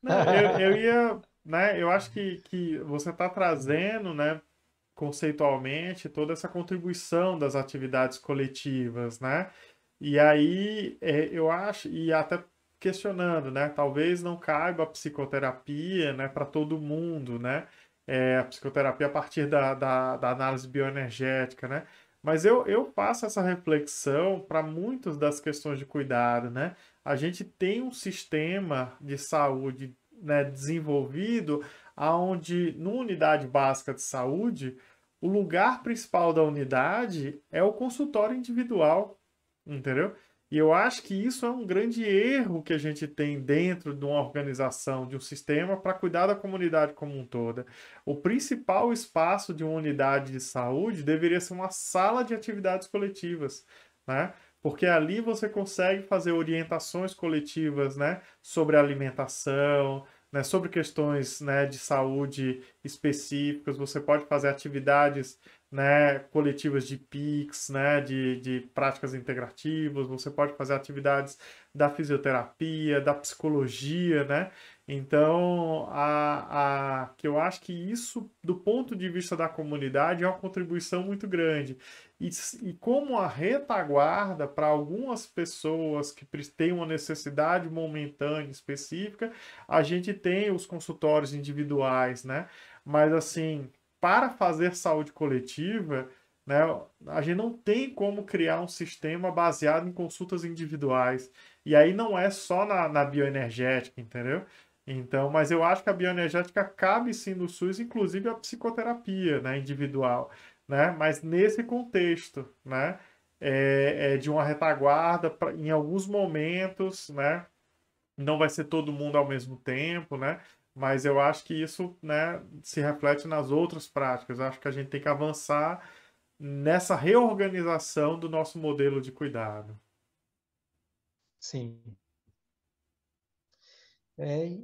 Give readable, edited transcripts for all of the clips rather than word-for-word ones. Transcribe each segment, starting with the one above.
Não, eu ia, né? Eu acho que você está trazendo, né, conceitualmente, toda essa contribuição das atividades coletivas, né? E aí, eu acho, e até questionando, né? Talvez não caiba a psicoterapia, né, para todo mundo, né? A psicoterapia a partir da análise bioenergética, né? Mas eu faço essa reflexão para muitas das questões de cuidado, né? A gente tem um sistema de saúde, né, desenvolvido, aonde, numa unidade básica de saúde, o lugar principal da unidade é o consultório individual, entendeu? E eu acho que isso é um grande erro que a gente tem dentro de uma organização, de um sistema, para cuidar da comunidade como um todo. O principal espaço de uma unidade de saúde deveria ser uma sala de atividades coletivas, né? Porque ali você consegue fazer orientações coletivas, né, sobre alimentação, né, sobre questões, né, de saúde específicas. Você pode fazer atividades, né, coletivas de PICs, né, de práticas integrativas. Você pode fazer atividades da fisioterapia, da psicologia, né? Então, que eu acho que isso, do ponto de vista da comunidade, é uma contribuição muito grande. E como a retaguarda para algumas pessoas que têm uma necessidade momentânea específica, a gente tem os consultórios individuais, né? Mas assim, para fazer saúde coletiva, né, a gente não tem como criar um sistema baseado em consultas individuais. E aí não é só na bioenergética, entendeu? Então, mas eu acho que a bioenergética cabe sim no SUS, inclusive a psicoterapia, né, individual, né? Mas nesse contexto, né, de uma retaguarda em alguns momentos, né? Não vai ser todo mundo ao mesmo tempo, né? Mas eu acho que isso, né, se reflete nas outras práticas. Eu acho que a gente tem que avançar nessa reorganização do nosso modelo de cuidado. Sim.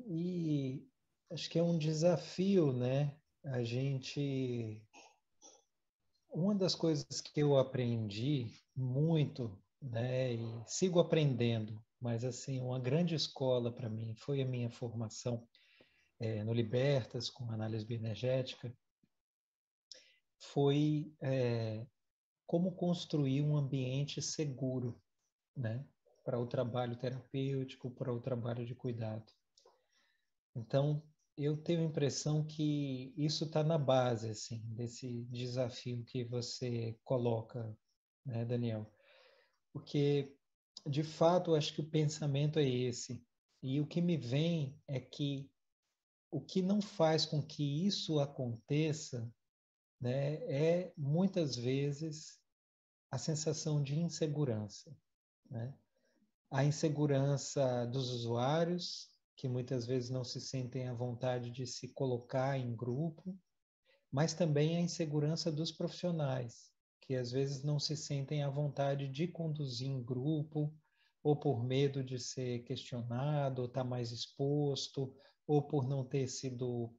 E acho que é um desafio, né? A gente. Uma das coisas que eu aprendi muito, né, e sigo aprendendo, mas assim, uma grande escola para mim foi a minha formação no Libertas, com análise bioenergética, foi como construir um ambiente seguro, né, para o trabalho terapêutico, para o trabalho de cuidado. Então, eu tenho a impressão que isso está na base, assim, desse desafio que você coloca, né, Daniel? Porque, de fato, eu acho que o pensamento é esse. E o que me vem é que o que não faz com que isso aconteça, né, é muitas vezes a sensação de insegurança, né? A insegurança dos usuários, que muitas vezes não se sentem à vontade de se colocar em grupo, mas também a insegurança dos profissionais, que às vezes não se sentem à vontade de conduzir em grupo, ou por medo de ser questionado, ou estar mais exposto, ou por não ter sido,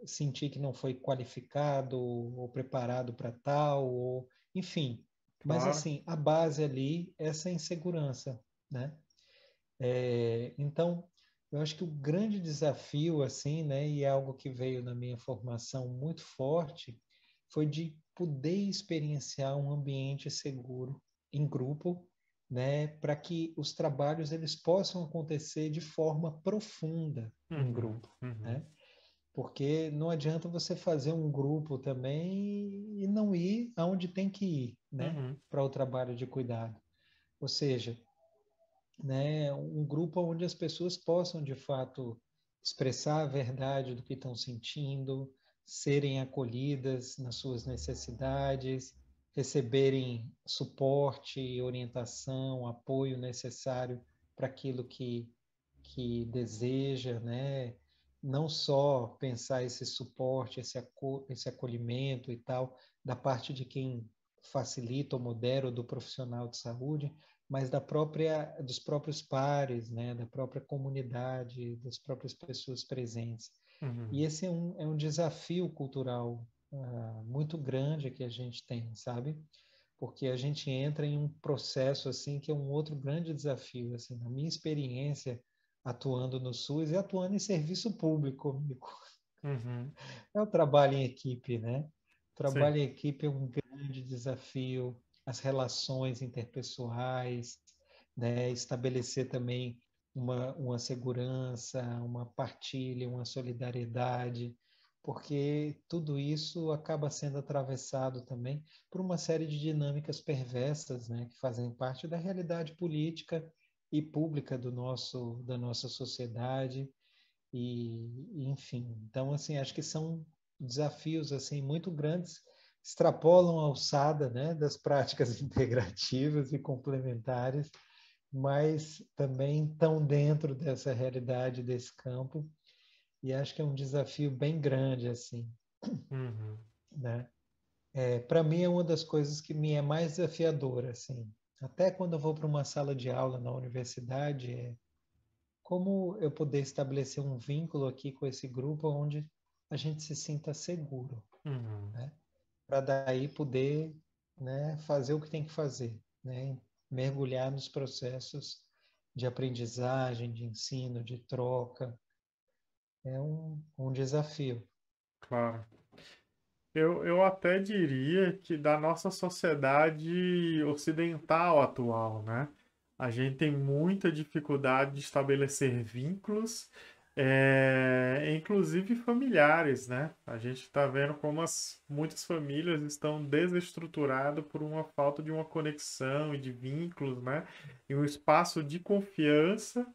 sentir que não foi qualificado ou preparado para tal, ou, enfim. Mas Claro. assim, a base ali é essa insegurança, né? Então, eu acho que o grande desafio, assim, né, e é algo que veio na minha formação muito forte, foi de poder experienciar um ambiente seguro em grupo, né, para que os trabalhos eles possam acontecer de forma profunda em Uhum, grupo, uhum, né? Porque não adianta você fazer um grupo também e não ir aonde tem que ir, né, uhum. para o trabalho de cuidado. Ou seja, né, um grupo onde as pessoas possam, de fato, expressar a verdade do que estão sentindo, serem acolhidas nas suas necessidades, receberem suporte, orientação, apoio necessário para aquilo que deseja, né? Não só pensar esse suporte, esse acolhimento e tal, da parte de quem facilita ou modera ou do profissional de saúde, mas dos próprios pares, né, da própria comunidade, das próprias pessoas presentes. E Uhum. esse é um desafio cultural muito grande que a gente tem, sabe? Porque a gente entra em um processo assim que é um outro grande desafio. Assim, na minha experiência, atuando no SUS e atuando em serviço público, amigo. Uhum. É o trabalho em equipe, né? O Sim, trabalho em equipe é um grande desafio, as relações interpessoais, né? Estabelecer também uma segurança, uma partilha, uma solidariedade, porque tudo isso acaba sendo atravessado também por uma série de dinâmicas perversas, né? Que fazem parte da realidade política e pública da nossa sociedade enfim, então assim, acho que são desafios assim muito grandes, extrapolam a alçada, né, das práticas integrativas e complementares, mas também estão dentro dessa realidade desse campo e acho que é um desafio bem grande assim, uhum. né? Para mim é uma das coisas que me é mais desafiadora assim. Até quando eu vou para uma sala de aula na universidade, como eu poder estabelecer um vínculo aqui com esse grupo onde a gente se sinta seguro, Uhum. né? Para daí poder, né, fazer o que tem que fazer, né? Mergulhar nos processos de aprendizagem, de ensino, de troca. É um desafio. Claro. Eu até diria que da nossa sociedade ocidental atual, né? A gente tem muita dificuldade de estabelecer vínculos, inclusive familiares, né? A gente está vendo como muitas famílias estão desestruturadas por uma falta de uma conexão e de vínculos, né? E um espaço de confiança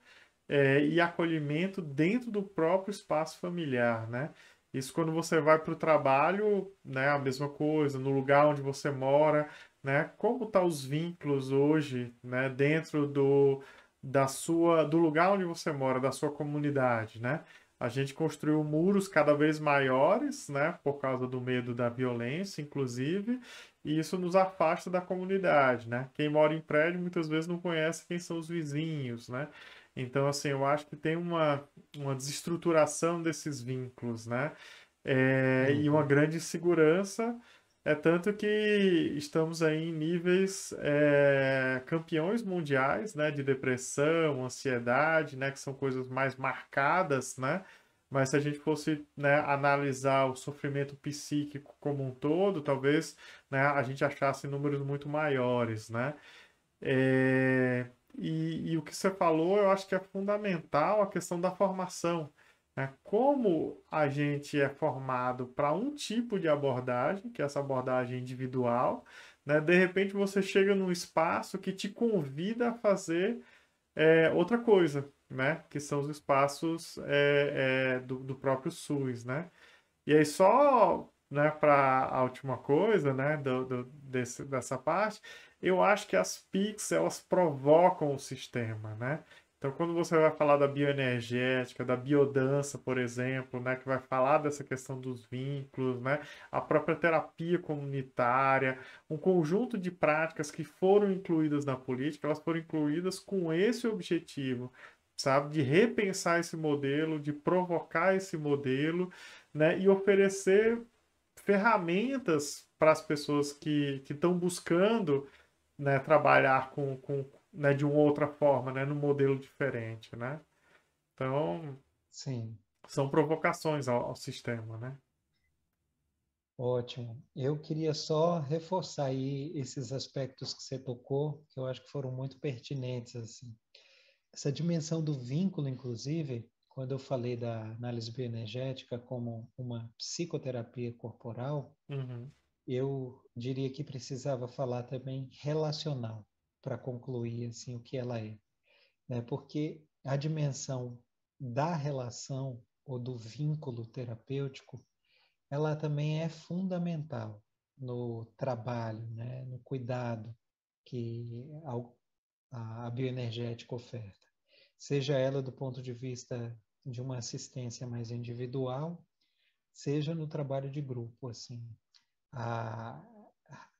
e acolhimento dentro do próprio espaço familiar, né? Isso quando você vai para o trabalho, né? A mesma coisa, no lugar onde você mora, né? Como tá os vínculos hoje, né? Dentro do lugar onde você mora, da sua comunidade, né? A gente construiu muros cada vez maiores, né? Por causa do medo da violência, inclusive, e isso nos afasta da comunidade, né? Quem mora em prédio muitas vezes não conhece quem são os vizinhos, né? Então, assim, eu acho que tem uma desestruturação desses vínculos, né? E uma Uhum. grande insegurança, tanto que estamos aí em níveis campeões mundiais, né? De depressão, ansiedade, né? Que são coisas mais marcadas, né? Mas se a gente fosse, né, analisar o sofrimento psíquico como um todo, talvez, né, a gente achasse números muito maiores, né? É, e o que você falou, eu acho que é fundamental a questão da formação, né? Como a gente é formado para um tipo de abordagem, que é essa abordagem individual, né? De repente você chega num espaço que te convida a fazer outra coisa, né? Que são os espaços do próprio SUS, né? E aí só, né, para a última coisa, né, dessa parte, eu acho que as PICs, elas provocam o sistema, né? Então, quando você vai falar da bioenergética, da biodança, por exemplo, né, que vai falar dessa questão dos vínculos, né, a própria terapia comunitária, um conjunto de práticas que foram incluídas na política, elas foram incluídas com esse objetivo, sabe, de repensar esse modelo, de provocar esse modelo, né, e oferecer ferramentas para as pessoas que estão buscando, né, trabalhar né, de uma outra forma, né, num modelo diferente, né? Então, Sim, são provocações ao sistema, né? ótimo. Eu queria só reforçar aí esses aspectos que você tocou, que eu acho que foram muito pertinentes assim. Essa dimensão do vínculo, inclusive, quando eu falei da análise bioenergética como uma psicoterapia corporal, Uhum, eu diria que precisava falar também relacional para concluir assim o que ela é, né? Porque a dimensão da relação ou do vínculo terapêutico, ela também é fundamental no trabalho, né? No cuidado que a bioenergética oferta, seja ela do ponto de vista de uma assistência mais individual, seja no trabalho de grupo, assim. A,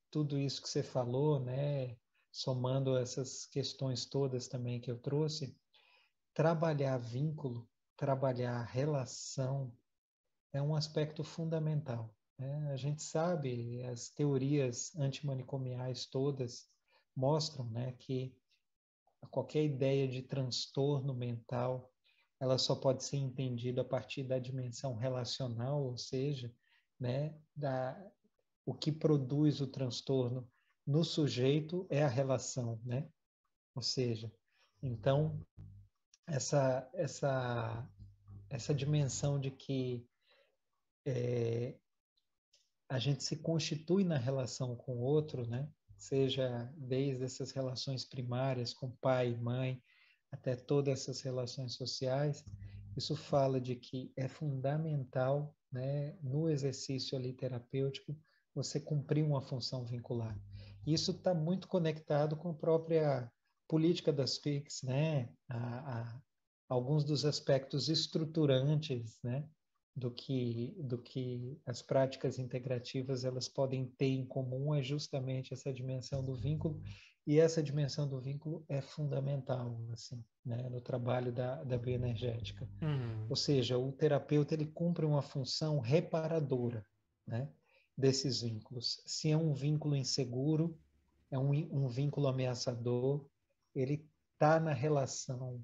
tudo isso que você falou, né, somando essas questões todas também que eu trouxe, trabalhar vínculo, trabalhar relação é um aspecto fundamental, né? A gente sabe, as teorias antimanicomiais todas mostram, né, que qualquer ideia de transtorno mental ela só pode ser entendida a partir da dimensão relacional, ou seja, né, o que produz o transtorno no sujeito é a relação, né? Ou seja, então essa dimensão de que a gente se constitui na relação com o outro, né? Seja desde essas relações primárias com pai e mãe, até todas essas relações sociais, isso fala de que é fundamental, né, no exercício ali terapêutico, você cumprir uma função vincular. Isso está muito conectado com a própria política das FICs, né? Alguns dos aspectos estruturantes, né, do que as práticas integrativas elas podem ter em comum é justamente essa dimensão do vínculo, e essa dimensão do vínculo é fundamental, assim, né, no trabalho da bioenergética. Ou Uhum. seja, o terapeuta ele cumpre uma função reparadora, né, desses vínculos. Se é um vínculo inseguro, é um vínculo ameaçador, ele está na relação,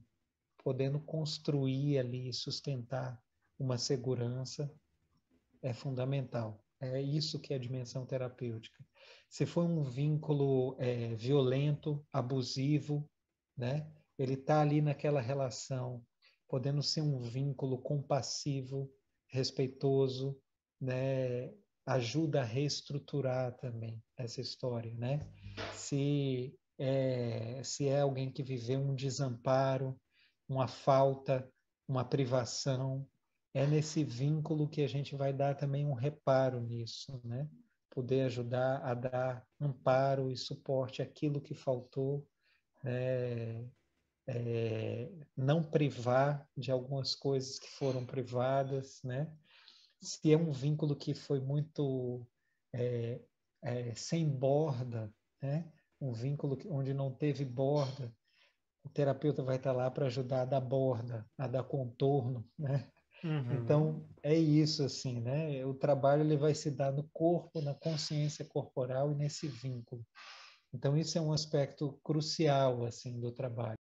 podendo construir ali, sustentar uma segurança, é fundamental. É isso que é a dimensão terapêutica. Se for um vínculo violento, abusivo, né? Ele está ali naquela relação, podendo ser um vínculo compassivo, respeitoso, né? Ajuda a reestruturar também essa história, né? Se é alguém que viveu um desamparo, uma falta, uma privação, é nesse vínculo que a gente vai dar também um reparo nisso, né? Poder ajudar a dar amparo e suporte àquilo que faltou, né? Não privar de algumas coisas que foram privadas, né? Se é um vínculo que foi muito sem borda, né? Um vínculo onde não teve borda, o terapeuta vai estar lá para ajudar a dar borda, a dar contorno, né? Uhum. Então, é isso, assim, né? O trabalho ele vai se dar no corpo, na consciência corporal e nesse vínculo. Então, isso é um aspecto crucial, assim, do trabalho.